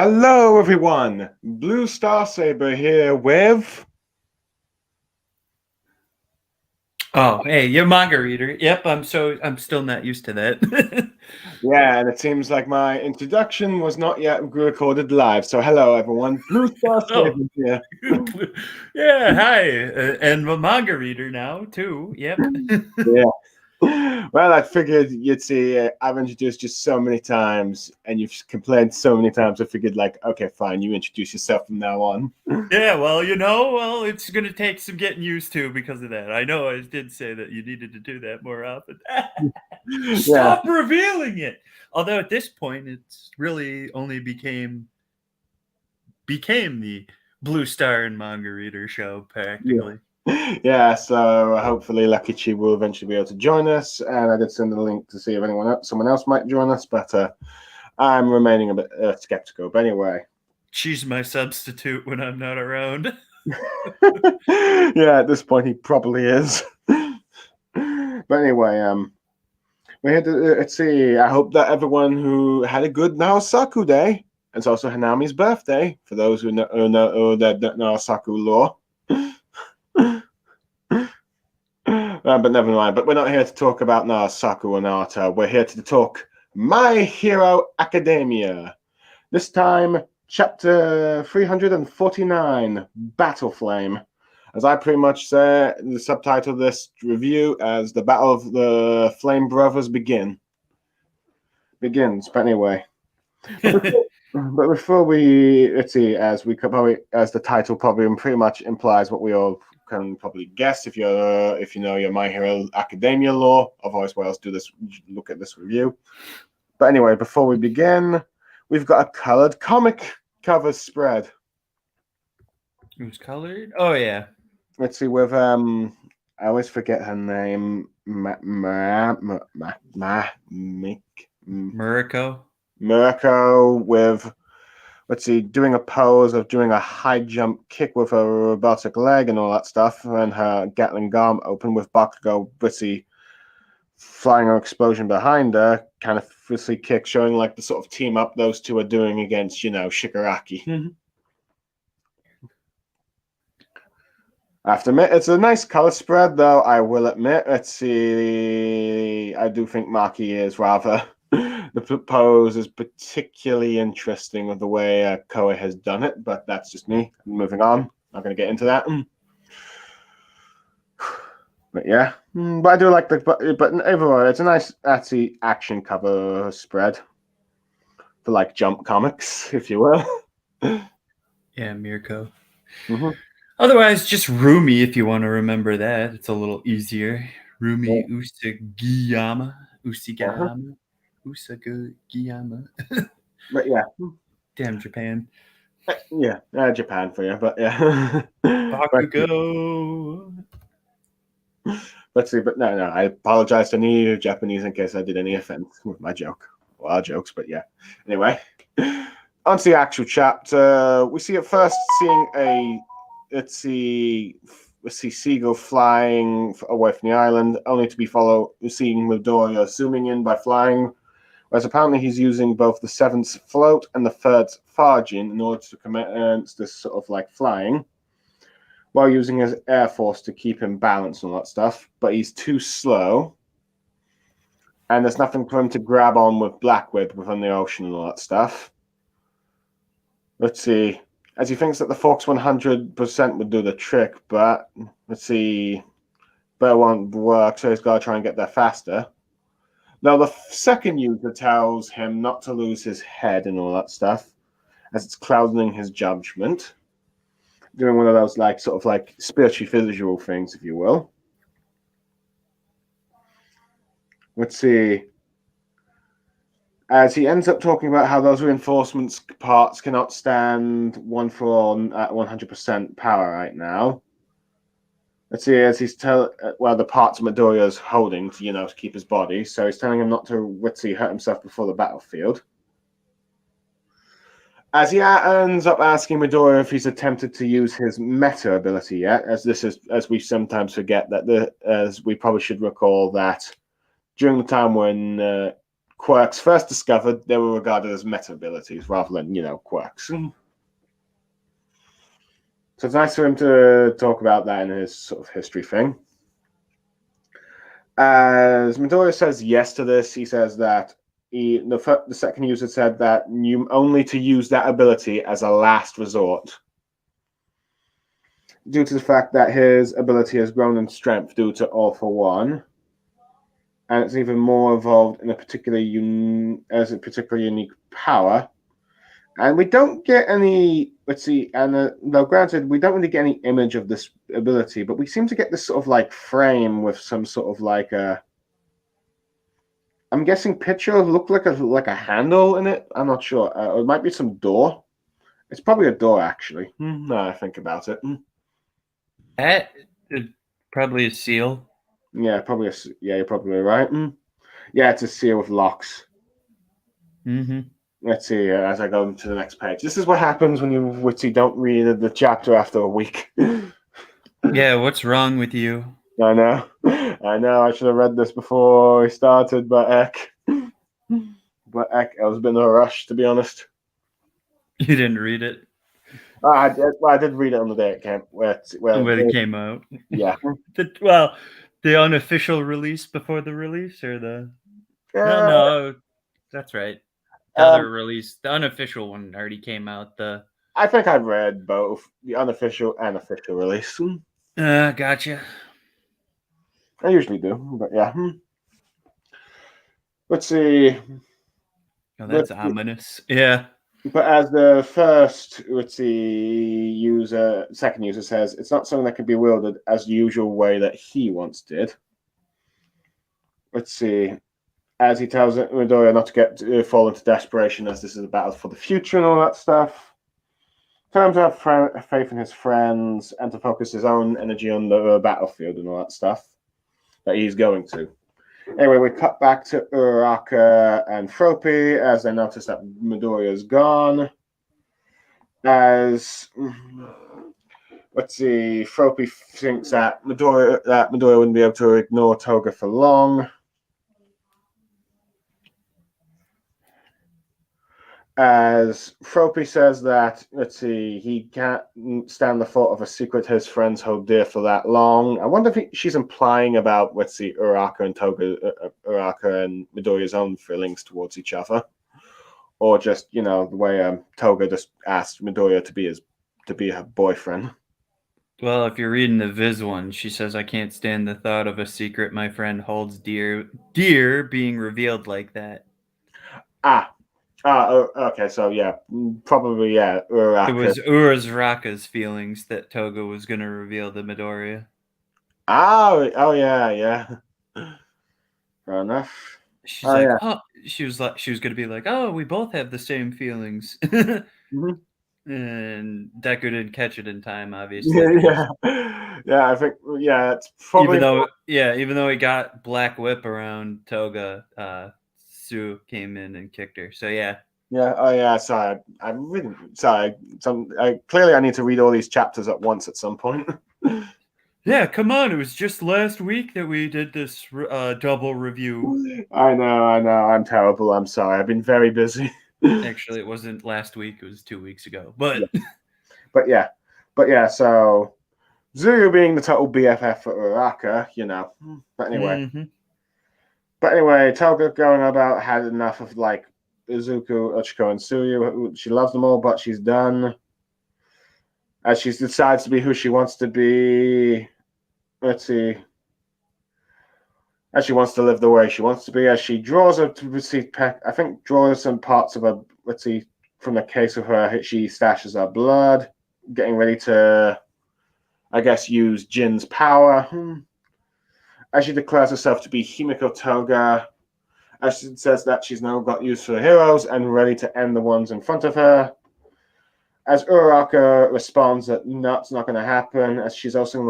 Hello, everyone. Blue Star Saber here with. Oh, hey, you're Mangareader. Yep, I'm still not used to that. Yeah, and it seems like my introduction was not yet recorded live. So, hello, everyone. Blue Star Oh, Saber here. yeah, hi, and a manga reader now too. Yep. Yeah. Well, I figured you'd see I've introduced you so many times and you've complained so many times. I figured, like, okay, fine, you introduce yourself from now on. Yeah, well, it's gonna take some getting used to because of that. I know I did say that you needed to do that more often. Yeah. Stop revealing it. Although at this point, it's really only became the Blue Star and Manga Reader show Yeah. practically. Yeah, so hopefully Lucky Chi will eventually be able to join us. And I did send a link to see if someone else might join us, but I'm remaining a bit skeptical. But anyway, She's my substitute when I'm not around. yeah, at this point he probably is. But anyway, we had to let's see. I hope that everyone who had a good Naosaku day. It's also Hanami's birthday for those who know that Naosaku lore. But never mind. But we're not here to talk about Naosaku or Naruto. We're here to talk My Hero Academia. This time, chapter 349, Battle Flame. As I pretty much say, the subtitle of this review as the Battle of the Flame Brothers begins. But anyway, but before we let's see, as we could probably, as the title probably pretty much implies what we all can probably guess if you know your My Hero Academia lore. Otherwise, why else do this? Look at this review. But anyway, before we begin, we've got a colored comic cover spread. Who's colored? Oh yeah, Let's see with I always forget her name. Muriko. Mirko with let's see, doing a pose of doing a high jump kick with her robotic leg and all that stuff, and her Gatling gun open with Bakugo Bitsy flying or explosion behind her, kind of frisky kick, showing like the sort of team up those two are doing against, Shigaraki. I have to admit, it's a nice color spread, though. I will admit. Let's see. I do think Maki is rather. The pose is particularly interesting with the way Koei has done it, but that's just me. Moving on. Not going to get into that. But yeah, but I do like but overall, it's a nice action cover spread for like Jump Comics, if you will. Yeah, Mirko. Mm-hmm. Otherwise, just Rumi if you want to remember that. It's a little easier. Yeah. Rumi Usagiyama. Uh-huh. Usagayama. Usagiyama. But yeah, Damn Japan. yeah, Japan for you, but yeah. but Bakugo. let's see, but no, I apologize to any Japanese in case I did any offense with my joke. Well, our jokes, but yeah. Anyway, on to the actual chapter. We see at first seeing let's see, Seagull flying away from the island, only to be seeing Midoriya zooming in by flying. Whereas apparently he's using both the seventh float and the third Fargin in order to commence this sort of like flying, while using his air force to keep him balanced and all that stuff. But he's too slow, and there's nothing for him to grab on with Blackwood within the ocean and all that stuff. Let's see. As he thinks that the Fox 100% would do the trick, but let's see. But it won't work, so he's got to try and get there faster. Now, the second user tells him not to lose his head and all that stuff, as it's clouding his judgment. Doing one of those, like, sort of like spiritually visual things, if you will. Let's see. As he ends up talking about how those reinforcements parts cannot stand one for all at 100% power right now. Let's see, as he's the parts Midoriya's holding to keep his body. So he's telling him not to, let's see, hurt himself before the battlefield. As he ends up asking Midoriya if he's attempted to use his meta ability yet, as we sometimes forget as we probably should recall that during the time when quirks first discovered, they were regarded as meta abilities rather than, quirks. So it's nice for him to talk about that in his sort of history thing. As Midoriya says yes to this, he says that the second user said that only to use that ability as a last resort, due to the fact that his ability has grown in strength due to All for One, and it's even more evolved in a particularly unique power. And we don't get any. Let's see. And though granted, we don't really get any image of this ability, but we seem to get this sort of like frame with some sort of like a. I'm guessing picture looked like a handle in it. I'm not sure. It might be some door. It's probably a door, actually. Now I think about it. That probably a seal. Yeah, probably. Yeah, you're probably right. Yeah, it's a seal with locks. Mm-hmm. Let's see as I go to the next page. This is what happens when you don't read the chapter after a week. Yeah, what's wrong with you? I know. I should have read this before we started, but heck. I was a bit in a rush, to be honest. You didn't read it? I did read it on the day it came. When it came out. Yeah. The unofficial release before the release, or the no, that's right. The other release, the unofficial one, already came out. I think I've read both the unofficial and official release. Gotcha. I usually do, but yeah. Let's see. Oh, that's ominous. Yeah. But as the second user says, it's not something that can be wielded as the usual way that he once did. Let's see. As he tells Midoriya not to fall into desperation, as this is a battle for the future and all that stuff. Tell him to have faith in his friends and to focus his own energy on the battlefield and all that stuff that he's going to. Anyway, we cut back to Uraraka and Froppy as they notice that Midoriya's gone. Let's see, Froppy thinks that Midoriya wouldn't be able to ignore Toga for long. As Froppy says that, he can't stand the thought of a secret his friends hold dear for that long. I wonder if she's implying about, Uraraka and Midoriya's own feelings towards each other. Or just, the way Toga just asked Midoriya to be her boyfriend. Well, if you're reading the Viz one, she says, "I can't stand the thought of a secret my friend holds dear being revealed like that." Okay, so yeah, probably, yeah, Uraraka. It was Uraraka's feelings that Toga was going to reveal to Midoriya. Oh yeah. Fair enough. She's she was going to be like, "Oh, we both have the same feelings." Mm-hmm. And Deku didn't catch it in time, obviously. Yeah, I think, yeah, it's probably even though he got Black Whip around Toga, Sue came in and kicked her. So yeah. Yeah. Oh yeah. Sorry, I'm really sorry. Clearly, I need to read all these chapters at once at some point. Yeah, come on. It was just last week that we did this double review. I know. I'm terrible. I'm sorry. I've been very busy. Actually, it wasn't last week. It was 2 weeks ago. But yeah. So Zuru being the total BFF for Uraraka, But anyway. Mm-hmm. But anyway, Toga going about had enough of Izuku, Uchiko, and Tsuyu. She loves them all, but she's done. As she decides to be who she wants to be. Let's see. As she wants to live the way she wants to be. As she draws draws some parts of her, from the case of her, she stashes her blood, getting ready to, I guess, use Jin's power. As she declares herself to be Himiko Toga, as she says that she's now got use for the heroes and ready to end the ones in front of her. As Uraraka responds that that's not going to happen, as she's also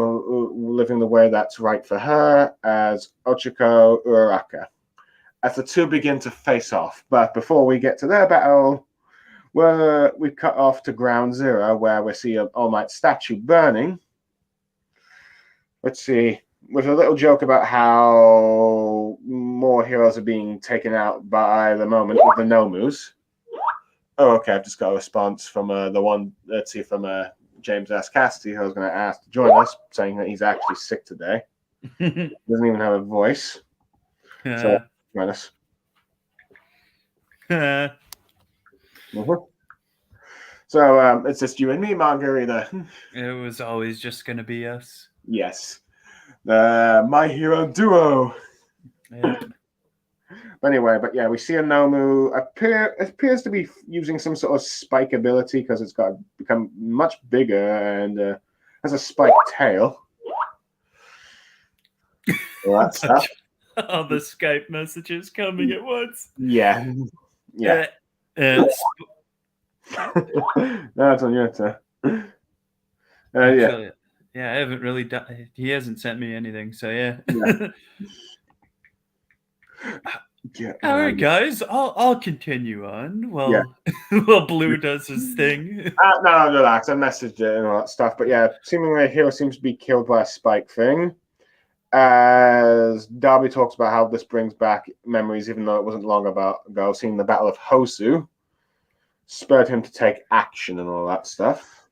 living the way that's right for her, as Ochiko Uraraka. As the two begin to face off. But before we get to their battle, we cut off to Ground Zero, where we see an All Might statue burning. Let's see. with a little joke about how more heroes are being taken out by the moment with the Nomus. Oh, okay. I've just got a response from the one. Let's see, from James S. Cassidy, who I was going to ask to join us, saying that he's actually sick today. Doesn't even have a voice. So join us. So it's just you and me, Mangareader. It was always just going to be us. Yes. My hero duo. Yeah. Anyway, but yeah, we see a Nomu appears to be using some sort of spike ability because it's got become much bigger and has a spiked tail. All that stuff. All the Skype messages coming at once. Yeah. Yeah. No, it's on your turn. actually, yeah, I haven't really done. He hasn't sent me anything, so yeah. All right, guys, I'll continue on while Blue does his thing. No, relax. I messaged it and all that stuff, but yeah, seemingly a hero seems to be killed by a spike thing. As Darby talks about how this brings back memories, even though it wasn't long ago, seeing the Battle of Hosu spurred him to take action and all that stuff.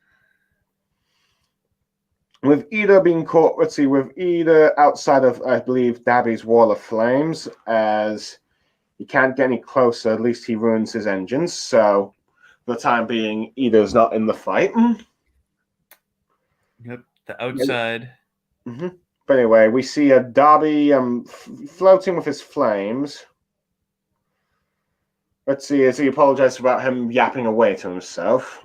With Ida being caught, with Ida outside of, I believe, Darby's Wall of Flames, as he can't get any closer, at least he ruins his engines. So, for the time being, Ida's not in the fight. Yep, the outside. Mm-hmm. But anyway, we see a Darby floating with his flames. Let's see, as he apologizes about him yapping away to himself.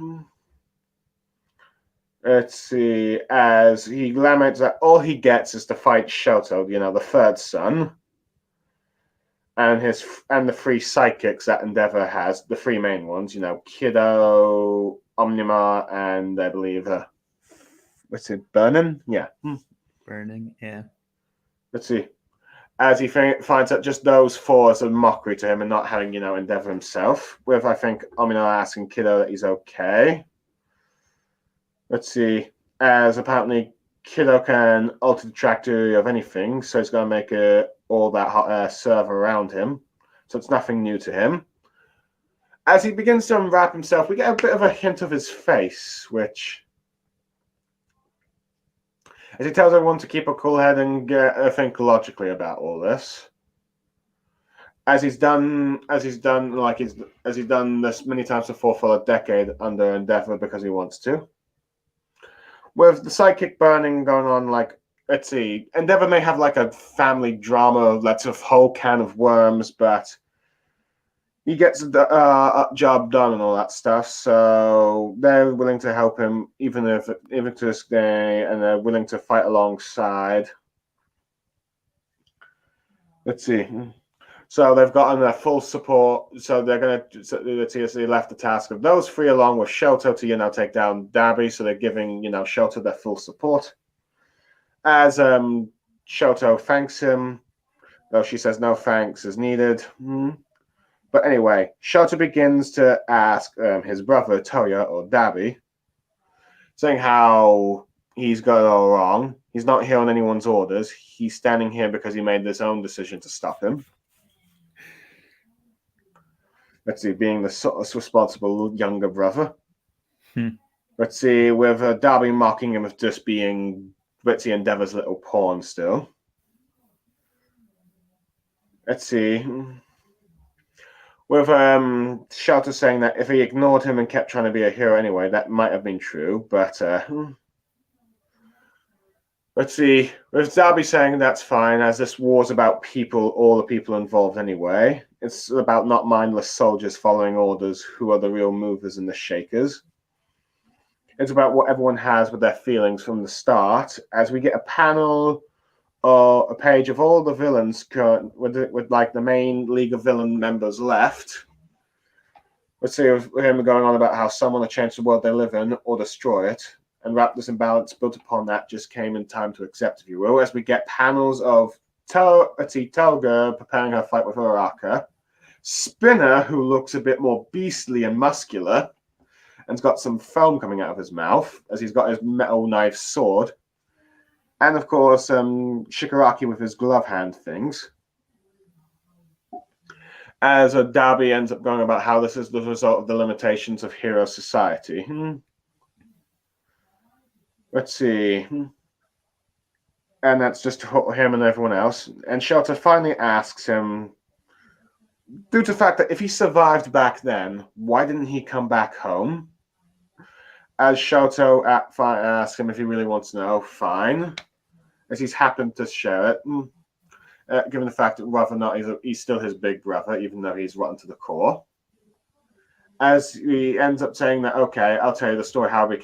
Let's see, as he laments that all he gets is to fight Shoto, the third son, and the three psychics that Endeavor has, the three main ones, Kiddo, Omnima, and I believe, Burning? Yeah. Burning, yeah. Let's see. As he finds that just those four is a mockery to him and not having, Endeavor himself, with, I think, Omnima asking Kiddo that he's okay. Let's see, as apparently Kiddo can alter the trajectory of anything, so he's going to make all that serve around him. So it's nothing new to him. As he begins to unwrap himself, we get a bit of a hint of his face, which, as he tells everyone to keep a cool head and think logically about all this. As he's done this many times before for a decade under Endeavor because he wants to. With the psychic burning going on, let's see, Endeavor may have a family drama that's a whole can of worms, but he gets the job done and all that stuff. So they're willing to help him, even to this day, and they're willing to fight alongside. Let's see. So they've gotten their full support. So they're going to, they left the task of those three along with Shoto to, take down Darby. So they're giving, Shoto their full support. As Shoto thanks him, though she says no thanks is needed. But anyway, Shoto begins to ask his brother, Toya, or Darby, saying how he's got it all wrong. He's not here on anyone's orders. He's standing here because he made his own decision to stop him. Let's see, being the responsible younger brother. Let's see, with Darby mocking him of just being Ritzy Endeavor's little pawn still. Let's see. With Shoto saying that if he ignored him and kept trying to be a hero anyway, that might have been true, but let's see. With Darby saying that's fine, as this war's about people, all the people involved anyway. It's about not mindless soldiers following orders who are the real movers and the shakers. It's about what everyone has with their feelings from the start, as we get a panel or a page of all the villains with the main League of Villain members left. Let's see, with him going on about how someone will change the world they live in or destroy it. And Raptor's imbalance built upon that just came in time to accept, if you will, as we get panels of Telga preparing her fight with Uraraka, Spinner, who looks a bit more beastly and muscular, and's got some foam coming out of his mouth, as he's got his metal knife sword, And of course, Shigaraki with his glove hand things. As Darby ends up going about how this is the result of the limitations of hero society. Let's see. And that's just him and everyone else. And Shelter finally asks him, due to the fact that if he survived back then, why didn't he come back home? As Shoto asks him if he really wants to know, fine. As he's happened to share it, given the fact that whether or not he's still his big brother, even though he's rotten to the core. As he ends up saying that, okay, I'll tell you the story how he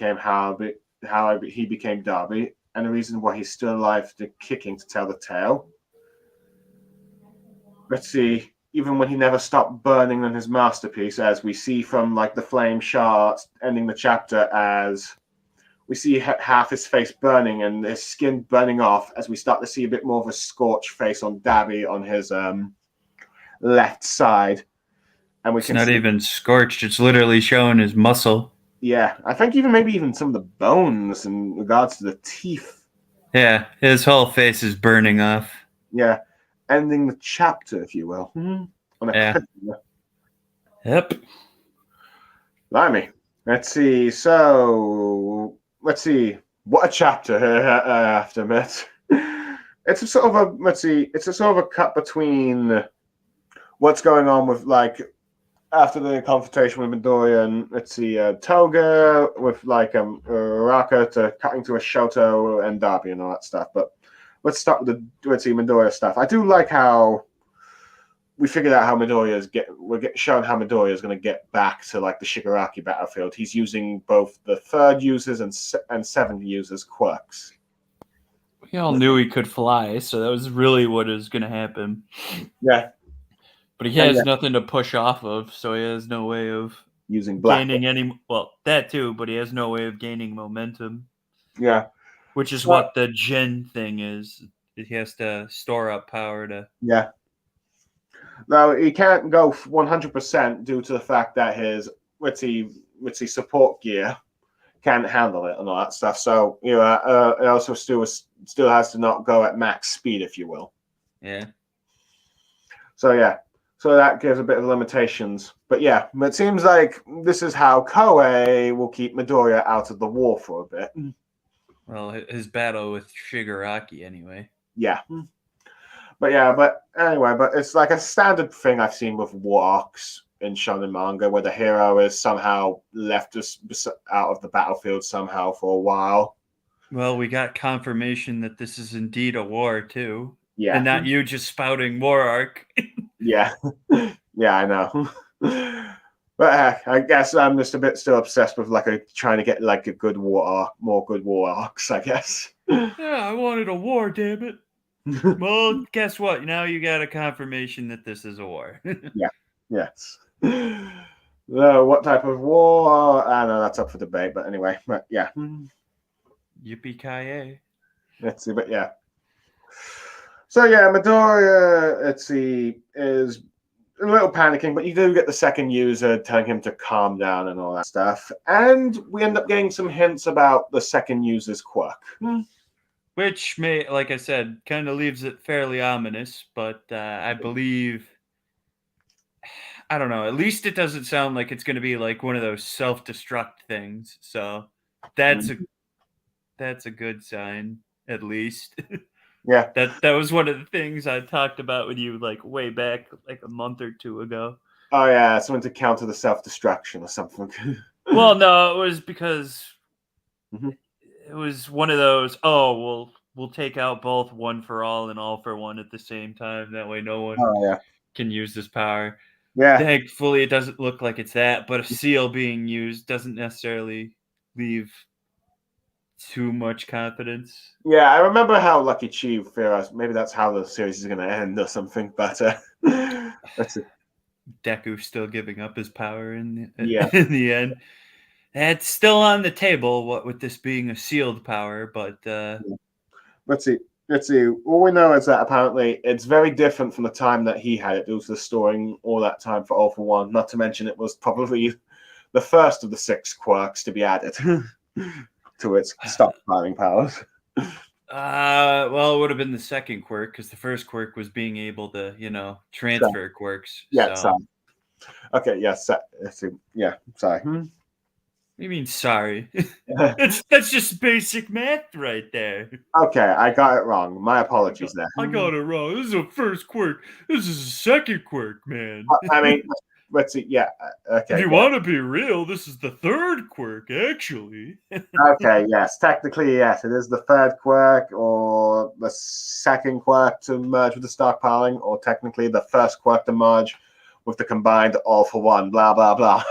became Darby, and the reason why he's still alive to kicking to tell the tale. Let's see, even when he never stopped burning on his masterpiece, as we see from like the flame shard ending the chapter, as we see half his face burning and his skin burning off, as we start to see a bit more of a scorched face on Darby on his left side. And it's not even scorched, it's literally showing his muscle. Yeah, I think maybe even some of the bones in regards to the teeth. Yeah, his whole face is burning off. Yeah, ending the chapter, if you will. Yep. Blimey. Let's see. So, let's see. What a chapter, I have to admit. It's a sort of a, it's a sort of a cut between what's going on with, like, after the confrontation with Midoriya and, Toga, with, like, Raka, to cutting to a Shoto and Darby and all that stuff. But let's start with the, Midoriya stuff. I do like how we figured out how we're shown how Midoriya is going to get back to like the Shigaraki battlefield. He's using both the third users and seventh users quirks. We all knew he could fly, so that was really what is going to happen. Yeah. But he has nothing to push off of, so he has no way of using gaining any. Well, that too, but he has no way of gaining momentum. Yeah. Which is what the Jin thing is. He has to store up power to. Yeah. No, he can't go 100% due to the fact that his support gear can't handle it and all that stuff. So it also still has to not go at max speed, if you will. Yeah. So yeah, so that gives a bit of limitations. But yeah, it seems like this is how Koei will keep Midoriya out of the war for a bit. Well, his battle with Shigaraki, anyway. Yeah. But anyway, it's like a standard thing I've seen with war arcs in shonen manga, where the hero is somehow left out of the battlefield somehow for a while. Well, we got confirmation that this is indeed a war too. Yeah. And not you just spouting war arc. Yeah. Yeah, I know. But I guess I'm just a bit still obsessed with trying to get like a good war arc, more good war arcs, I guess. Yeah, I wanted a war, damn it. Well, guess what? Now you got a confirmation that this is a war. Yeah. Yes. What type of war? I don't know, that's up for debate. But anyway, but yeah. Yippee-ki-yay. Let's see, but yeah. So yeah, Midoriya, is a little panicking, but you do get the second user telling him to calm down and all that stuff. And we end up getting some hints about the second user's quirk. Which may, like I said, kind of leaves it fairly ominous, but I believe, I don't know, at least it doesn't sound like it's going to be like one of those self-destruct things. So that's a good sign, at least. Yeah. That was one of the things I talked about with you like way back, like a month or two ago. Oh yeah, something to counter the self-destruction or something. Well, no, it was because it was one of those, we'll take out both one for all and all for one at the same time. That way no one can use this power. Yeah. Thankfully, it doesn't look like it's that, but a seal being used doesn't necessarily leave too much confidence. Yeah, I remember how Lucky Chi theorized maybe that's how the series is going to end or something, but that's it. Deku still giving up his power in the end. It's still on the table, what with this being a sealed power, but let's see. All we know is that apparently it's very different from the time that he had it. It was the storing all that time for All for One. Not to mention it was probably the first of the 6 quirks to be added to its stockpiling powers. Well, it would have been the second quirk because the first quirk was being able to, So, transfer quirks. yeah, So, sorry. Okay, yes. Let's see. Yeah, sorry. what do you mean, sorry? That's just basic math right there. Okay, I got it wrong. My apologies there. I got it wrong. This is a first quirk. This is a second quirk, man. I mean, let's see. Yeah, If okay, you yeah. want to be real, this is the third quirk, actually. Okay, yes. Technically, yes. It is the third quirk or the second quirk to merge with the stockpiling, or technically the first quirk to merge with the combined all for one. Blah, blah, blah.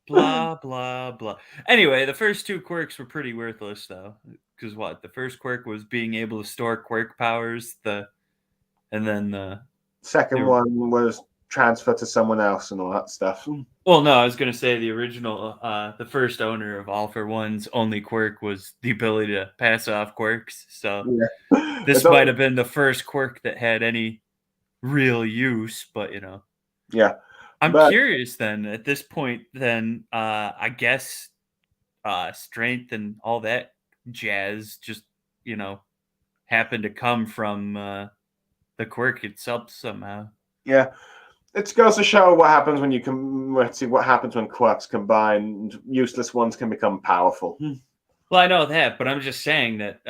Blah blah blah. Anyway, the first two quirks were pretty worthless though, because what the first quirk was being able to store quirk powers. And then Second one was transfer to someone else and all that stuff. well, no, I was gonna say the original, the first owner of All for One's only quirk was the ability to pass off quirks. So Yeah. this might have been the first quirk that had any real use, but Yeah. I'm But curious then at this point. Then I guess strength and all that jazz just you know happened to come from the quirk itself somehow. yeah, it goes to show what happens when you can. Let's see what happens when quirks combine. Useless ones can become powerful. Well, I know that, but I'm just saying that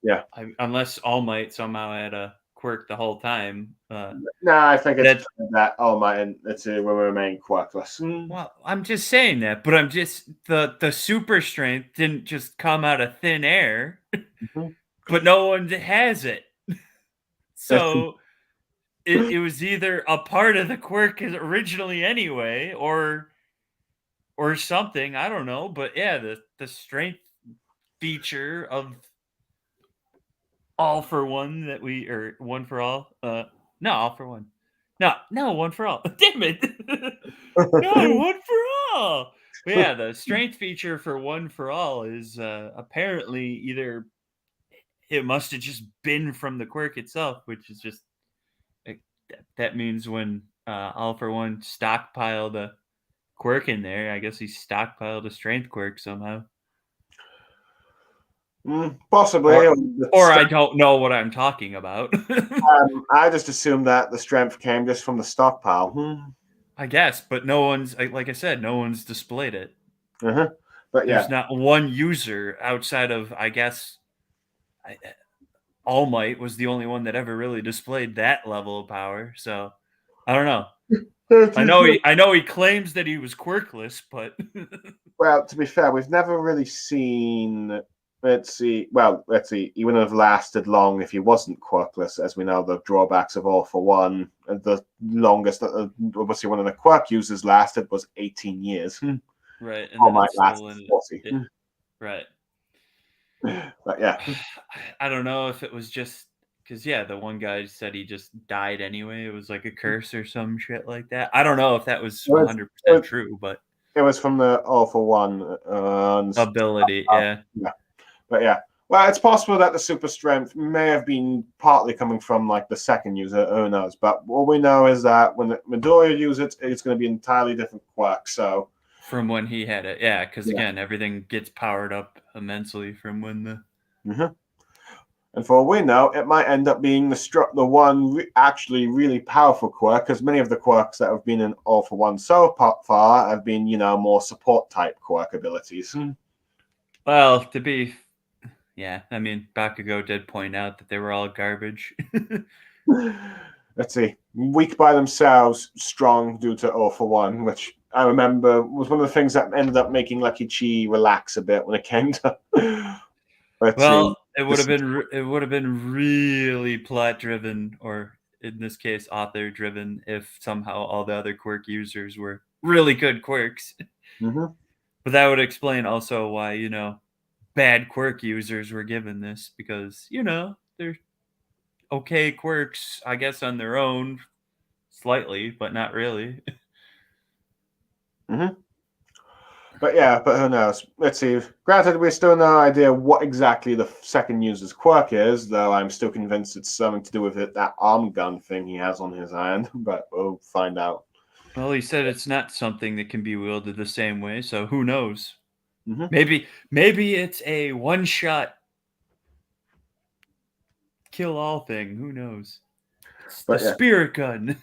Yeah. unless All Might somehow had a quirk the whole time, No, I think that it's that. Oh my, it's will remain quirkless. well, I'm just saying that, but I'm just the super strength didn't just come out of thin air, Mhm. but no one has it. It's- So it was either a part of the quirk originally anyway, or something. I don't know, but yeah, the strength feature of All for One that we or One for All. No, All for One. No, One for All. Damn it. No, One for All. But yeah, the strength feature for One for All is apparently either it must have just been from the quirk itself, which is just like, that means when All for One stockpiled a quirk in there, I guess he stockpiled a strength quirk somehow. Possibly. Or I don't know what I'm talking about. I just assumed that the strength came just from the stockpile. I guess, but no one's like I said, no one's displayed it. Uh-huh. But yeah. There's not one user outside of I guess All Might was the only one that ever really displayed that level of power. So I don't know. I know he claims that he was quirkless, but Well, to be fair, we've never really seen. Let's see. Well, let's see. He wouldn't have lasted long if he wasn't quirkless, as we know the drawbacks of All for One. And the longest, obviously, one of the quirk users lasted was 18 years. right, and All then might it's last still in 40. right. But yeah. I don't know if it was just because yeah, the one guy said he just died anyway. It was like a curse or some shit like that. I don't know if that was It was, 100% true, but it was from the All for One ability, yeah. Yeah. But yeah. Well, it's possible that the super strength may have been partly coming from like the second user. Who knows? But all we know is that when Midoriya uses it, it's going to be an entirely different quirk. So From when he had it, yeah, because again, everything gets powered up immensely from when the. Mm-hmm. And for all we know, it might end up being the one actually really powerful quirk, because many of the quirks that have been in All for One so far have been, more support type quirk abilities. Well, yeah, I mean, Bakugo did point out that they were all garbage. Let's see, weak by themselves, strong due to All for One, which I remember was one of the things that ended up making Lucky Chi relax a bit when it came to. Well, it would have been really plot driven, or in this case, author driven, if somehow all the other quirk users were really good quirks. Mm-hmm. But that would explain also why bad quirk users were given this, because they're okay quirks, I guess, on their own, slightly, but not really. Mm-hmm. But who knows? Let's see. Granted, we still no idea what exactly the second user's quirk is, though I'm still convinced it's something to do with that arm gun thing he has on his hand, but we'll find out. Well, he said it's not something that can be wielded the same way, so who knows? Mm-hmm. Maybe it's a one-shot kill all thing. Who knows? It's the But yeah, spirit gun.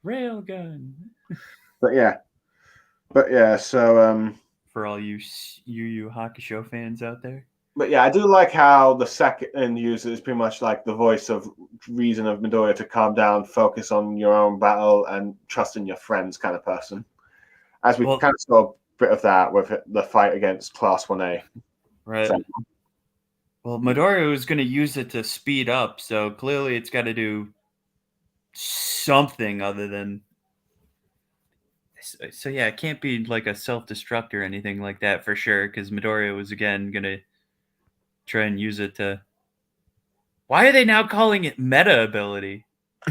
Rail gun. but yeah, but yeah. So For all you Yu Yu Hakusho fans out there. but yeah, I do like how the second user is pretty much like the voice of reason of Midoriya to calm down, focus on your own battle, and trust in your friends kind of person. As we kind of saw a bit of that with the fight against Class 1A. Right. So, well, Midoriya was going to use it to speed up, so clearly it's got to do something other than. So yeah, it can't be like a self-destruct or anything like that for sure, because Midoriya was again going to try and use it to. Why are they now calling it meta ability?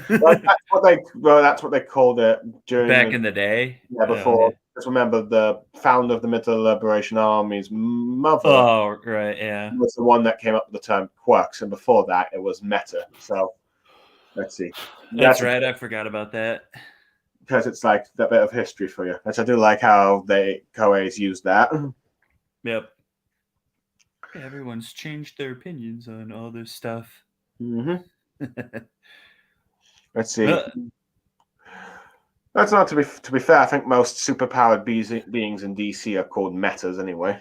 that's what they called it during Back in the day. before. Just remember, the founder of the Mytho Liberation Army's mother right, yeah, was the one that came up with the term quirks, and before that, it was meta. So let's see. That's right. I forgot about that because it's like that bit of history for you. Which I do like how Koei's used that. Yep. Everyone's changed their opinions on all this stuff. Mm-hmm. Let's see. That's not to be fair. I think most superpowered beings in DC are called metas anyway.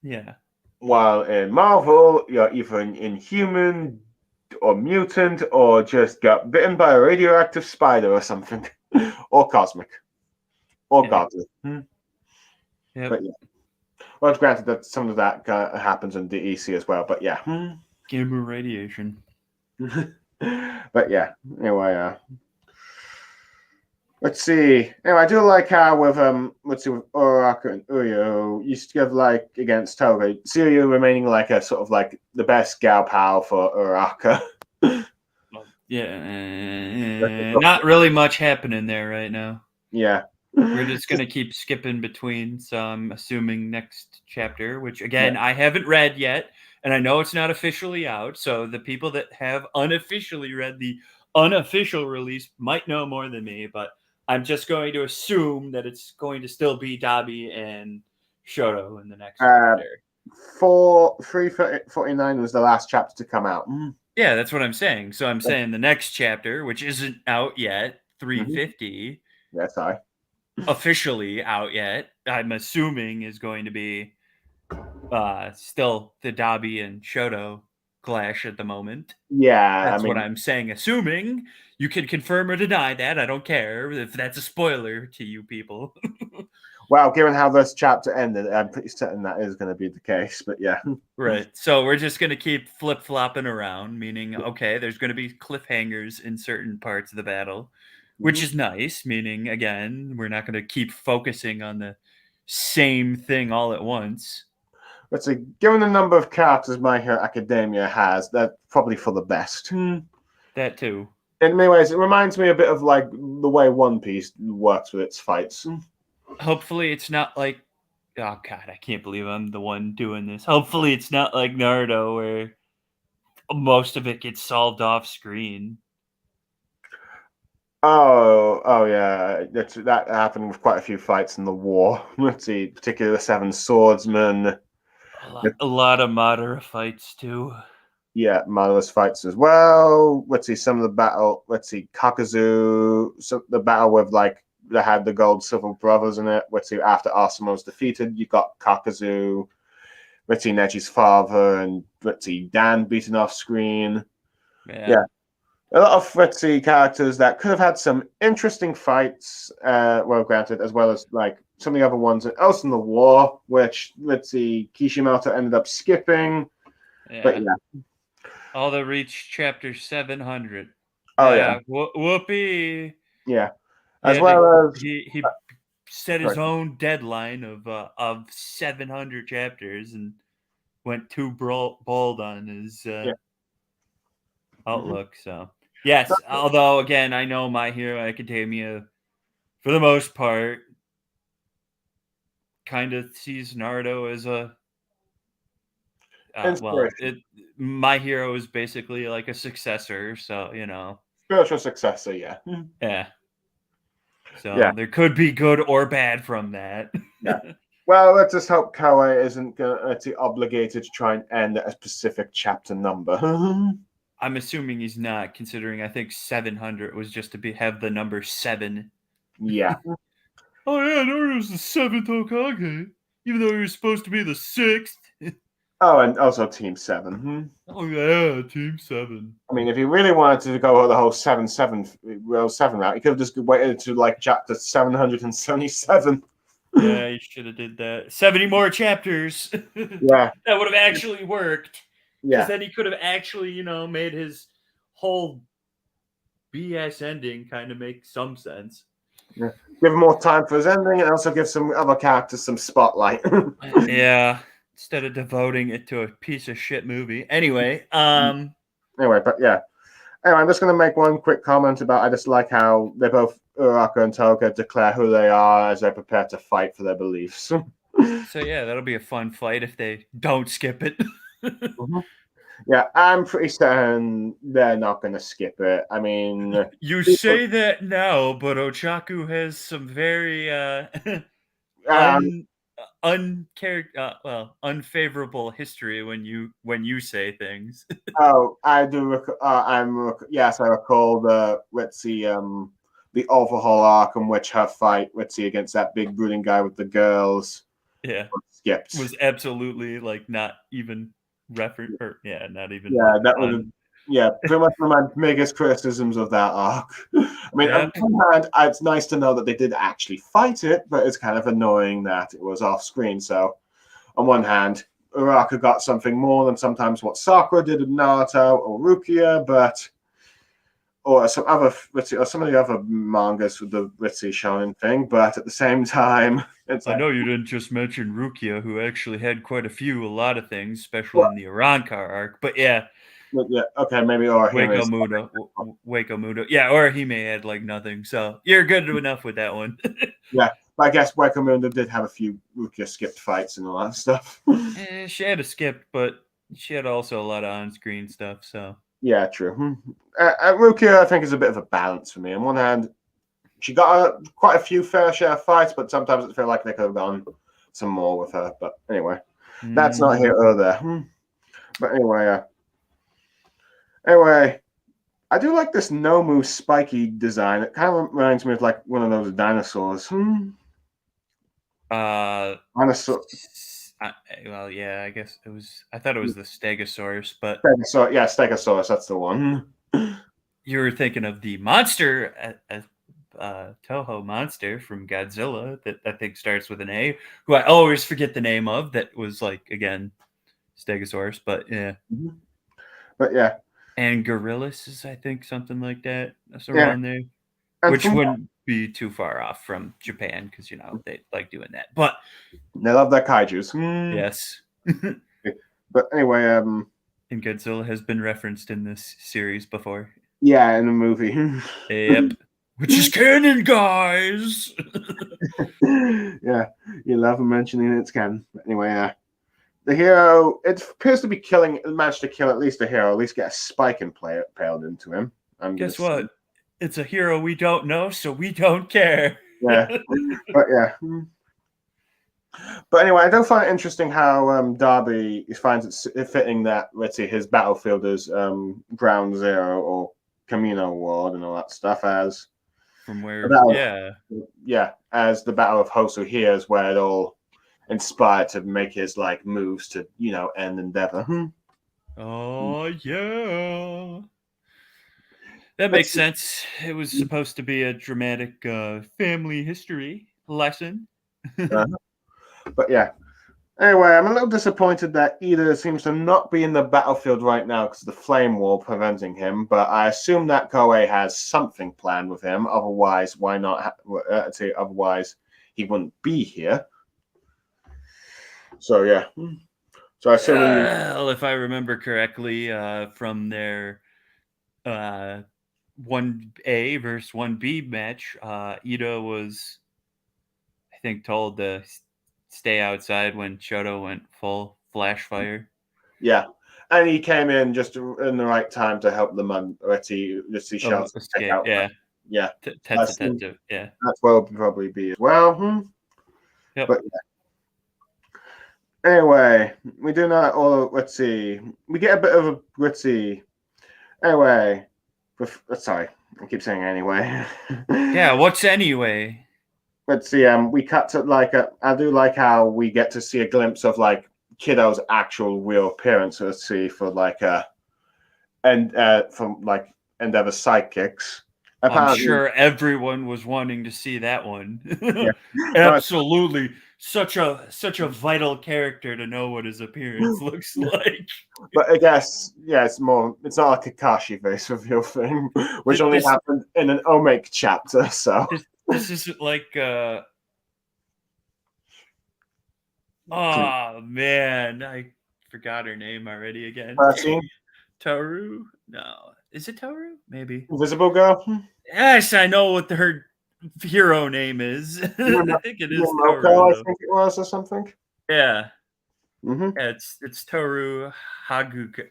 Yeah. While in Marvel, you're either an inhuman or mutant or just got bitten by a radioactive spider or something, or cosmic, or godly. Yep. But yeah. Well, granted that some of that happens in DEC as well, but yeah. Gamma radiation. But yeah, anyway, let's see. Anyway, I do like how with let's see, with Uraraka and Uyo, you used to have like against Toga, Tsuyu remaining like a sort of like the best gal pal for Uraraka. Yeah, not really much happening there right now. Yeah. We're just going to keep skipping between, so I'm assuming next chapter, which again, I haven't read yet, and I know it's not officially out, so the people that have unofficially read the unofficial release might know more than me, but I'm just going to assume that it's going to still be Dabi and Shoto in the next chapter. 349 was the last chapter to come out. Yeah, that's what I'm saying. So I'm saying the next chapter, which isn't out yet, 350. Yeah, sorry. Officially out yet, I'm assuming is going to be still the Dabi and Shoto clash at the moment. Yeah, that's what I'm saying. Assuming you can confirm or deny that, I don't care if that's a spoiler to you people. Well, given how this chapter ended, I'm pretty certain that is going to be the case. But yeah, right. So we're just going to keep flip flopping around, meaning okay, there's going to be cliffhangers in certain parts of the battle, which is nice, meaning, again, we're not going to keep focusing on the same thing all at once. Let's see, given the number of characters My Hero Academia has, that's probably for the best. That too. In many ways, it reminds me a bit of like the way One Piece works with its fights. Hopefully it's not like, oh God, I can't believe I'm the one doing this. Hopefully it's not like Naruto where most of it gets solved off screen. Oh yeah, that happened with quite a few fights in the war. Let's see, particularly the Seven Swordsmen. A lot of Madara fights too. Yeah, Madara's fights as well. Let's see some of the battle. Let's see Kakuzu. So the battle with like that had the Gold Silver Brothers in it. Let's see after Asuma was defeated, you got Kakuzu. Let's see Neji's father and let's see Dan beaten off screen. Yeah. A lot of let's see characters that could have had some interesting fights. Well, granted, as well as like some of the other ones else in the war, which let's see Kishimoto ended up skipping. Yeah. But yeah. All the reach chapter 700. Oh yeah. Whoopee. Yeah. As well as he set his own deadline of 700 chapters and went too bold on his outlook. So yes, although again, I know My Hero Academia, for the most part, kind of sees Naruto as a My Hero is basically like a successor, so spiritual successor, yeah. So there could be good or bad from that. Yeah. Well, let's just hope Koei isn't going to be obligated to try and end at a specific chapter number. I'm assuming he's not, considering I think 700 was just to have the number 7. Yeah. Oh yeah, Naruto was the 7th Hokage, even though he was supposed to be the 6th. Oh, and also Team 7. Oh yeah, Team 7. I mean, if he really wanted to go the whole 7 route, he could have just waited to like chapter 777. Yeah, you should have did that. 70 more chapters. Yeah. That would have actually worked. Because Yeah. then he could have actually, made his whole BS ending kind of make some sense. Yeah. Give him more time for his ending and also give some other characters some spotlight. Yeah. Instead of devoting it to a piece of shit movie. Anyway, Anyway, but yeah. Anyway, I'm just going to make one quick comment about I just like how they both, Uraraka and Toga, declare who they are as they prepare to fight for their beliefs. So yeah, that'll be a fun fight if they don't skip it. Yeah, I'm pretty certain they're not going to skip it. I mean, you say that now, but Ochaku has some very unfavorable history when you say things. Oh, I do. Yes, I recall the the overhaul arc in which her fight, against that big brooding guy with the girls. Yeah, skipped. Was absolutely like not even reference. Not even. Yeah, that was. Pretty much one of my biggest criticisms of that arc. I mean, on one hand, it's nice to know that they did actually fight it, but it's kind of annoying that it was off screen. So, on one hand, Uraraka got something more than sometimes what Sakura did with Naruto or Rukia, or some of the other mangas with the Ritzy Shonen thing. But at the same time, I know you didn't just mention Rukia, who actually had quite a lot of things, especially in the Arankar arc. But yeah. Yeah, okay, maybe Orihime. Waco Mudo. Yeah, Orihime had like nothing. So you're good enough with that one. Yeah, but I guess Waco Mundo did have a few Rukia skipped fights and all that stuff. She had a skip, but she had also a lot of on-screen stuff. So yeah, true. Rukia, I think, is a bit of a balance for me. On one hand, she got quite a few fair share fights, but sometimes it feels like they could have gone some more with her. But anyway, that's not here or there. But anyway, I do like this Nomu spiky design. It kind of reminds me of like one of those dinosaurs. Dinosaur. Well, yeah, I guess it was. I thought it was the Stegosaurus, but Stegosaurus. That's the one. You were thinking of the monster, Toho monster from Godzilla that I think starts with an A, who I always forget the name of. That was like again, Stegosaurus, but yeah. But yeah. And Gorillas is, I think, something like that. That's around there. Which wouldn't be too far off from Japan, because, they like doing that. But they love their kaijus. Yes. But anyway, and Godzilla has been referenced in this series before. Yeah, in the movie. Yep. Which is canon, guys! Yeah, you love mentioning it's canon. But anyway, the hero, it appears to be managed to kill at least a hero, at least get a spike impaled into him. Guess what? It's a hero we don't know, so we don't care. Yeah. But yeah. But anyway, I do find it interesting how Darby finds it fitting that, let's see, his battlefield is Ground Zero or Camino Ward and all that stuff as from where, as the Battle of Hosu here is where it all inspired to make his like moves to end Endeavor. Oh yeah, that makes sense. It was supposed to be a dramatic family history lesson. But yeah. Anyway, I'm a little disappointed that Ida seems to not be in the battlefield right now because of the flame wall preventing him, but I assume that Koei has something planned with him. Otherwise, why not? Otherwise, he wouldn't be here. So, yeah. So I assume... Well, if I remember correctly, from their 1A versus 1B match, Ida was, I think, told to stay outside when Shoto went full flash fire. Yeah, and he came in just in the right time to help the Mangareader escape. Yeah. Tentative. Yeah. That's where it'll probably be as well. Yep. But yeah. Anyway, we do not all. Let's see. We get a bit of a. Let's see. Anyway, sorry, I keep saying anyway. Yeah, what's anyway? Let's see. We cut to like a. I do like how we get to see a glimpse of like Kiddo's actual real appearance. Let's see for like and from like Endeavor's sidekicks. I'm Apparently, sure everyone was wanting to see that one. yeah. No, Absolutely. Such a vital character to know what his appearance looks like. but I guess yeah, it's more. It's not like a Kakashi face reveal thing, which only This happened in an Omake chapter. So this isn't like oh man, I forgot her name already again. Percy, Toru? No. Is it Toru? Maybe. Invisible Girl, Yes, I know what her hero name is. I think it is Toru Yumoko, I though. think it was, or something. Yeah. Mm-hmm. Yeah, it's Toru Hagakure.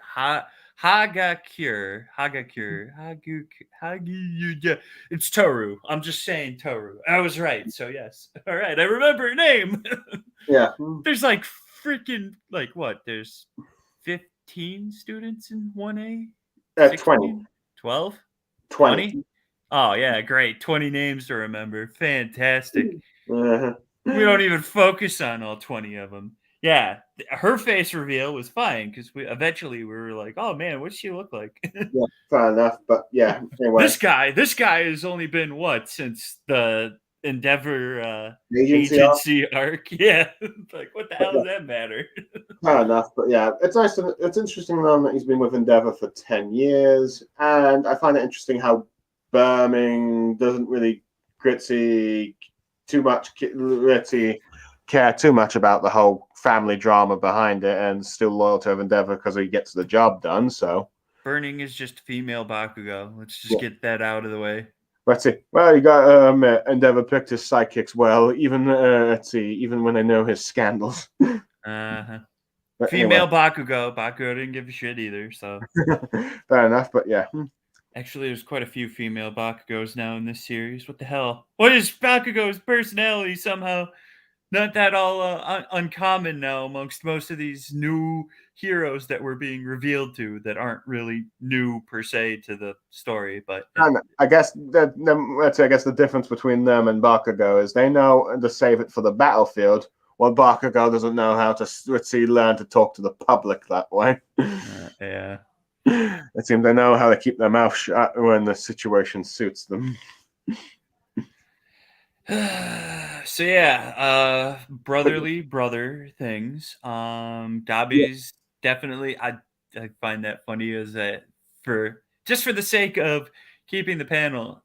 Yeah. It's Toru. I'm just saying Toru. I was right. So yes. All right. I remember her name. Yeah. There's like freaking like what? There's 15 students in 1A? 20. 16? 12? 20? 20. Oh yeah, great. 20 names to remember. Fantastic. Uh-huh. We don't even focus on all 20 of them. Yeah, her face reveal was fine because we were like, oh man, what's she look like? Yeah, fair enough. But yeah, anyway. This guy has only been what since the Endeavor Agency off. agency arc. Yeah, like what the But hell yeah, does that matter? fair enough. But yeah, it's nice. It's interesting to know that he's been with Endeavor for 10 years. And I find it interesting how Birming doesn't really Gritzy too much, Gritzy care too much about the whole family drama behind it and still loyal to Endeavor because he gets the job done. So. Burning is just female Bakugo. Let's just Yeah. get that out of the way. Let's see. Well, you got Endeavor picked his sidekicks well, even let's see, even when they know his scandals. Uh-huh. But anyway, Female Bakugo. Bakugo didn't give a shit either, so. fair enough. But yeah, Actually, there's quite a few female Bakugos now in this series. What the hell? What is Bakugo's personality somehow not that all uncommon now amongst most of these new heroes that we're being revealed to that aren't really new per se to the story, but yeah. and I guess let's say I guess the difference between them and Bakugo is they know to save it for the battlefield, while Bakugo doesn't know how to let's see learn to talk to the public that way. Yeah. It seems they know how to keep their mouth shut when the situation suits them. So yeah, brotherly brother things. Dobby's definitely I find that funny as that for just for the sake of keeping the panel.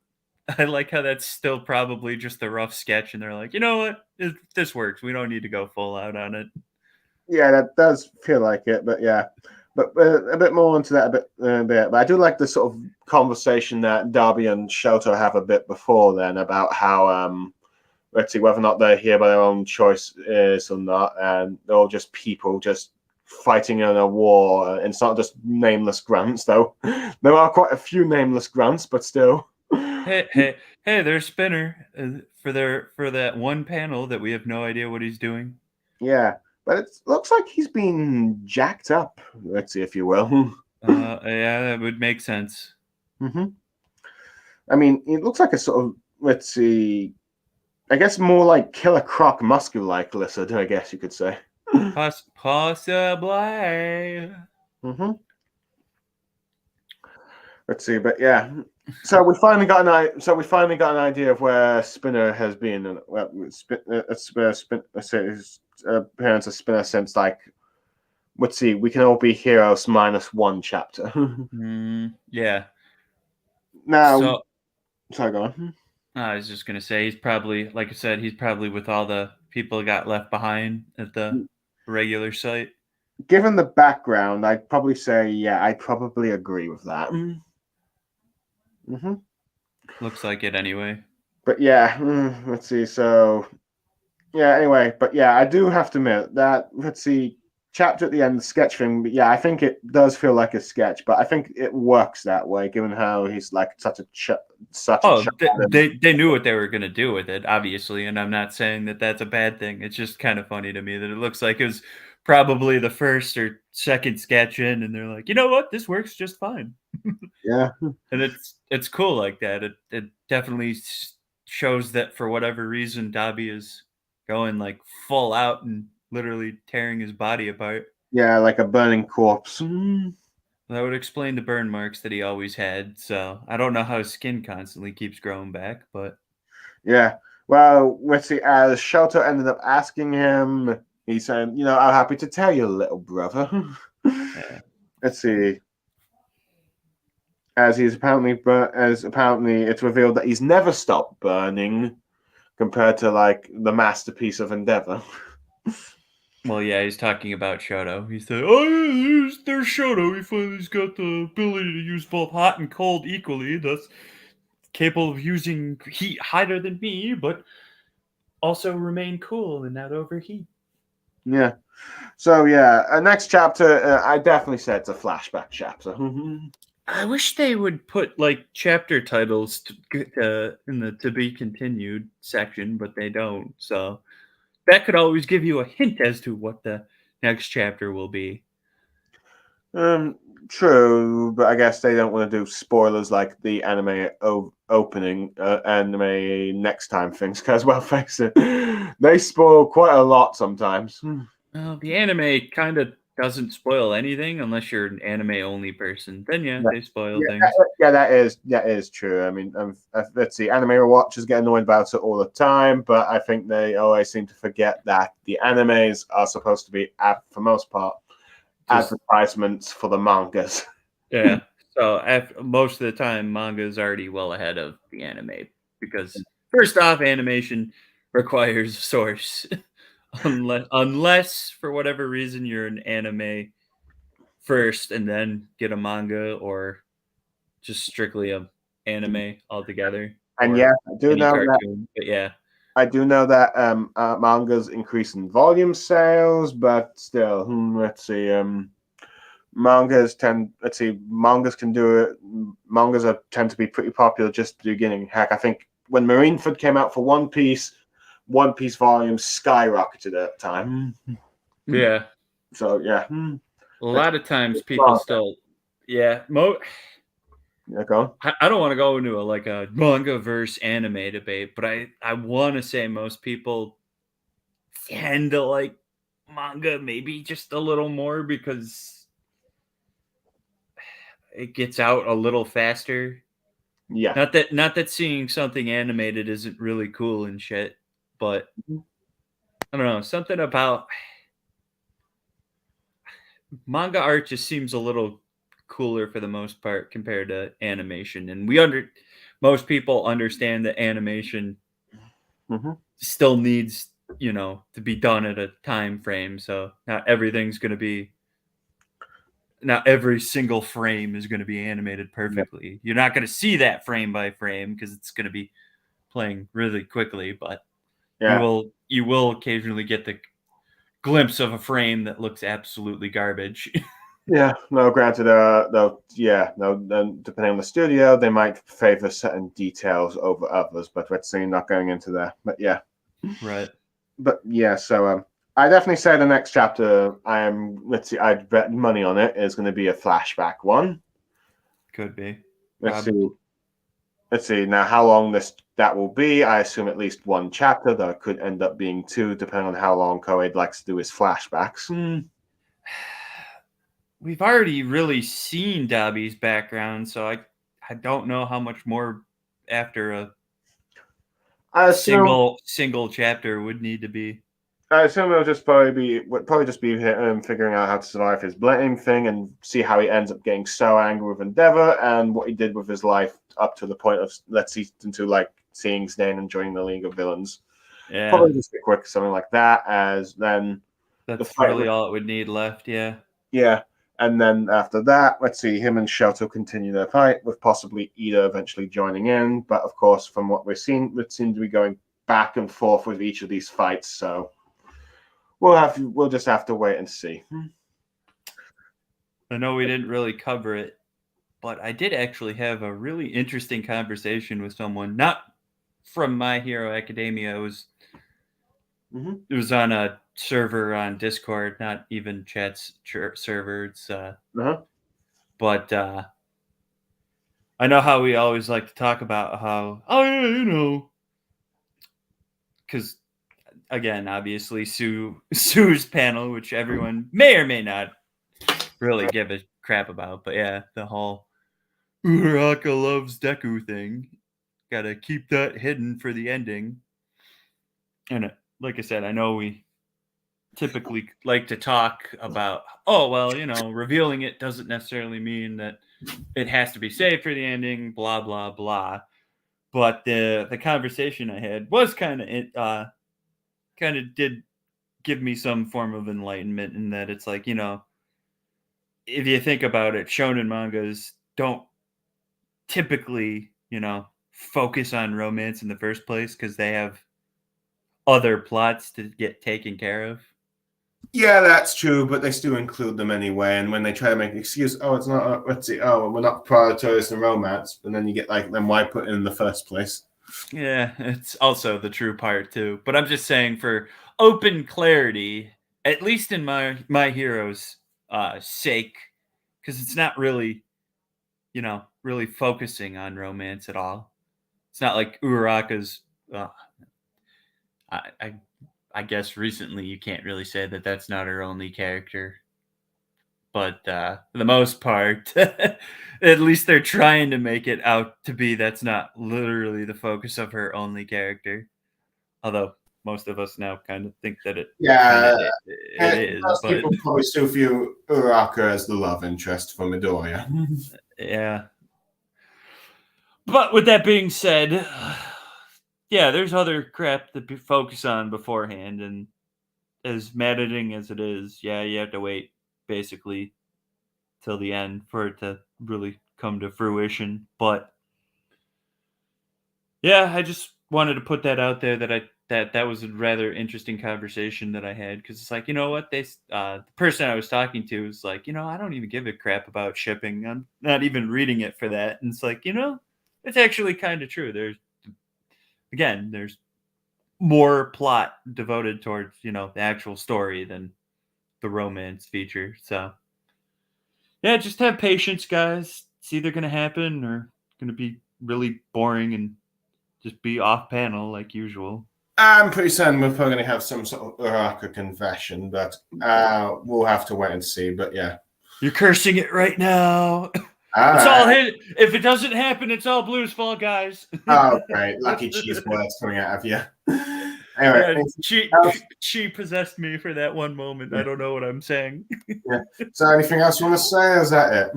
I like how that's still probably just a rough sketch, and they're like, you know what, this works. We don't need to go full out on it. Yeah, that does feel like it, but yeah. But a bit more into that a bit. But I do like the sort of conversation that Darby and Shoto have a bit before then about how let's see whether or not they're here by their own choice is or not, and they're all just people just fighting in a war. And it's not just nameless grunts, though. There are quite a few nameless grunts, but still. Hey, there's Spinner for that one panel that we have no idea what he's doing. Yeah, but it looks like he's been jacked up. Let's see, if you will. Yeah, that would make sense. Mm-hmm. I mean, it looks like a sort of let's see. I guess more like Killer Croc muscle-like lizard, I guess you could say. Possibly. Mm-hmm. Let's see, but yeah. So we finally got an idea of where Spinner has been. Well, let's say his appearance of Spinner since like. Let's see, we can all be heroes minus one chapter. Yeah. Now, So sorry, go on. I was just gonna say he's probably, like I said, he's probably with all the people that got left behind at the regular site. Given the background, I'd probably say, yeah, I'd probably agree with that. Mm-hmm. Looks like it anyway. But yeah, let's see. So, yeah, anyway, but yeah, I do have to admit that, let's see, chapter at the end, the sketch thing, but yeah, I think it does feel like a sketch, but I think it works that way, given how he's like such a they knew what they were going to do with it, obviously, and I'm not saying that that's a bad thing. It's just kind of funny to me that it looks like it was probably the first or second sketch in, and they're like, you know what, this works just fine. Yeah. And it's cool like that. It definitely shows that for whatever reason, Dobby is going like full out and literally tearing his body apart. Yeah, like a burning corpse. That would explain the burn marks that he always had. So I don't know how his skin constantly keeps growing back, but Yeah. Well, let's see. As Shelter ended up asking him, he said, I'm happy to tell you, little brother. yeah. Let's see. As apparently it's revealed that he's never stopped burning compared to like the masterpiece of Endeavor. Well, yeah, he's talking about Shoto. He said, "Oh, yeah, there's Shoto. He finally's got the ability to use both hot and cold equally. Thus, capable of using heat hotter than me, but also remain cool and not overheat." Yeah. So yeah, next chapter, I definitely said it's a flashback chapter. I wish they would put like chapter titles in the to be continued section, but they don't. So that could always give you a hint as to what the next chapter will be. um, True, but I guess they don't want to do spoilers like the anime opening, anime next time things. Because well, face it, they spoil quite a lot sometimes. Well, the anime kind of doesn't spoil anything unless you're an anime only person. Then yeah, Yeah, they spoil yeah, things. that is true. I mean, let's see, anime watchers get annoyed about it all the time, but I think they always seem to forget that the animes are supposed to be, for most part, Just advertisements for the mangas. yeah. So most of the time, manga is already well ahead of the anime because first off, animation requires a source. Unless for whatever reason you're an anime first and then get a manga or just strictly a anime altogether And or yeah, any cartoon. But yeah, I do know that mangas increase in volume sales, but still, let's see. Mangas can do it. Tend to be pretty popular just at the beginning. Heck, I think when Marineford came out for One Piece volume skyrocketed at the time. yeah. So yeah, A it's lot of times people manga. still yeah. Yeah, go on. I don't want to go into a manga versus anime debate, but I want to say most people tend to like manga maybe just a little more because it gets out a little faster. Yeah. Not that seeing something animated isn't really cool and shit, but I don't know, something about manga art just seems a little cooler for the most part compared to animation. And most people understand that animation Mm-hmm. still needs, to be done at a time frame. So not every single frame is going to be animated Yeah. perfectly. You're not going to see that frame by frame because it's going to be playing really quickly, but Yeah. you will occasionally get the glimpse of a frame that looks absolutely garbage. Yeah, no, granted, though, yeah, no, then depending on the studio, they might favor certain details over others, but let's see, not going into that. But yeah, Right. so I definitely say the next chapter, let's see, I'd bet money on it, is going to be a flashback one. Could be. Let's see, Probably. now how long that will be. I assume at least one chapter, though it could end up being two, depending on how long Koei likes to do his flashbacks. We've already really seen Dobby's background, so I don't know how much more after a I assume single chapter would need to be. I assume it'll probably just be him figuring out how to survive his blame thing and see how he ends up getting so angry with Endeavor and what he did with his life up to the point of let's see into like seeing Zane and joining the League of Villains. Yeah, Probably just a quick something like that as then the that's fight really with all it would need left. Yeah. yeah. And then after that, let's see him and Shoto continue their fight with possibly Ida eventually joining in. But of course, from what we've seen, it seems to be going back and forth with each of these fights. So we'll just have to wait and see. I know we didn't really cover it, but I did actually have a really interesting conversation with someone, not from My Hero Academia. It was Mm-hmm. It was on a server on Discord, not even chat's server. It's but I know how we always like to talk about how, oh yeah, you know, because again, obviously Sue's panel, which everyone may or may not really give a crap about, but yeah, the whole Uraraka loves Deku thing. Gotta keep that hidden for the ending. And like I said, I know we typically like to talk about, oh well, you know, revealing it doesn't necessarily mean that it has to be saved for the ending, blah blah blah. But the conversation I had was kind of did give me some form of enlightenment in that it's like, you know, if you think about it, shonen mangas don't typically, you know, focus on romance in the first place because they have other plots to get taken care of. Yeah, that's true, but they still include them anyway. And when they try to make an excuse, oh, it's not, let's see, oh, we're not prioritizing romance, and then you get like, then why put it in the first place? Yeah, it's also the true part too. But I'm just saying for open clarity, at least in my hero's sake, because it's not really, you know, really focusing on romance at all. It's not like Uraraka's. Uh, I, I I guess recently you can't really say that that's not her only character, but for the most part, at least they're trying to make it out to be that's not literally the focus of her only character. Although most of us now kind of think that it kind of Yeah, it is, most but people probably still view Uraraka as the love interest for Midoriya. yeah. But with that being said, yeah, there's other crap to focus on beforehand, and as maddening as it is, yeah, you have to wait basically till the end for it to really come to fruition. But yeah, I just wanted to put that out there that that was a rather interesting conversation that I had because it's like, you know what, the person I was talking to was like, you know, I don't even give a crap about shipping. I'm not even reading it for that. And it's like, you know, it's actually kind of true. There's more plot devoted towards, you know, the actual story than the romance feature. So yeah, just have patience, guys. It's either gonna happen or gonna be really boring and just be off panel like usual. I'm pretty certain we're probably going to have some sort of Uraraka confession, but we'll have to wait and see. But yeah. You're cursing it right now. All It's all right. his. If it doesn't happen, it's all Blue's fault, guys. Oh, great. Lucky cheese words coming out of you. Anyway, Yeah, anything she else? she possessed me for that one moment. I don't know what I'm saying. Yeah. So anything else you want to say, or is that it?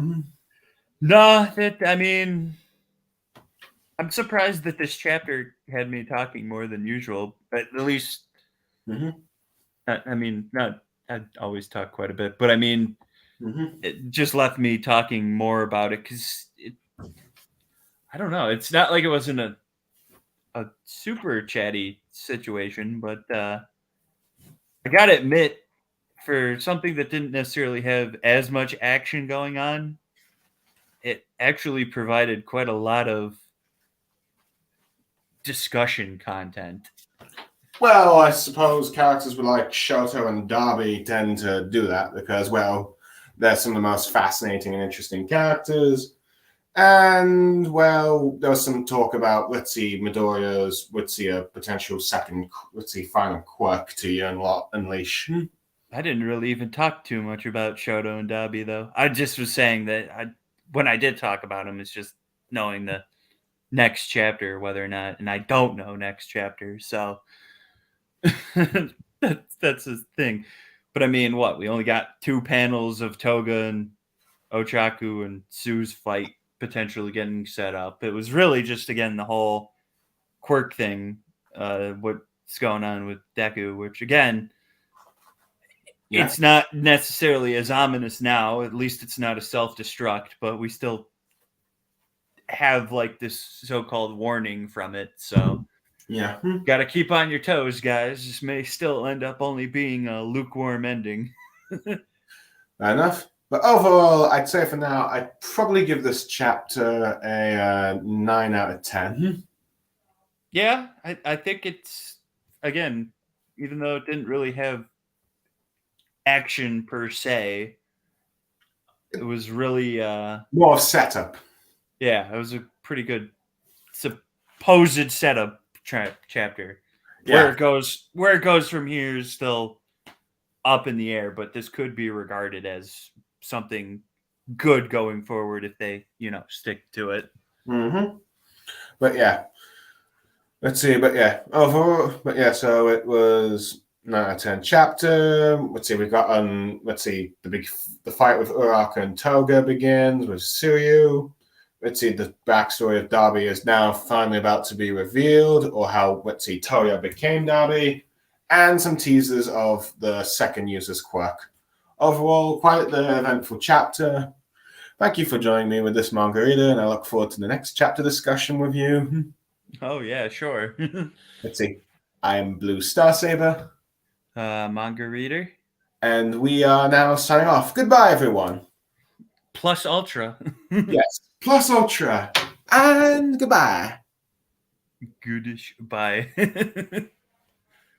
No, I mean, I'm surprised that this chapter had me talking more than usual. At least, Mm-hmm. I mean, not I always talk quite a bit, but I mean, Mm-hmm. it just left me talking more about it because I don't know. It's not like it wasn't a super chatty situation, but I gotta admit, for something that didn't necessarily have as much action going on, it actually provided quite a lot of discussion content. Well, I suppose characters like Shoto and Darby tend to do that because, well, they're some of the most fascinating and interesting characters. And, well, there was some talk about, let's see, Midoriya's, let's see, a potential second, let's see, final quirk to unleash. I didn't really even talk too much about Shoto and Dabi, though. I just was saying that when I did talk about them, it's just knowing the next chapter, whether or not, and I don't know next chapter, so that's his thing. But I mean, what? We only got 2 panels of Toga and Ochaku and Sue's fight potentially getting set up. It was really just again the whole quirk thing, what's going on with Deku, which again, Yeah. it's not necessarily as ominous now. At least it's not a self-destruct, but we still have like this so-called warning from it. So Yeah. got to keep on your toes, guys. This may still end up only being a lukewarm ending. Fair enough. But overall, I'd say for now, I'd probably give this chapter a 9 out of 10. Yeah, I think it's again even though it didn't really have action per se, it was really More of setup. yeah, it was a pretty good supposed setup chapter. Yeah. Where it goes from here is still up in the air, but this could be regarded as something good going forward if they, stick to it. Mm-hmm. But yeah. Let's see, but yeah. Overall, but yeah, so it was 9 out of 10 chapter. Let's see, we got the fight with Uraraka and Toga begins with Suryu. Let's see, the backstory of Darby is now finally about to be revealed, or how, Toya became Darby, and some teasers of the second user's quirk. Overall, quite the eventful chapter. Thank you for joining me with this Mangareader, and I look forward to the next chapter discussion with you. Oh yeah, sure. Let's see. I am Blue Star Saber. Mangareader. And we are now signing off. Goodbye, everyone. Plus Ultra. Yes. Plus Ultra. And goodbye. Goodish. Bye.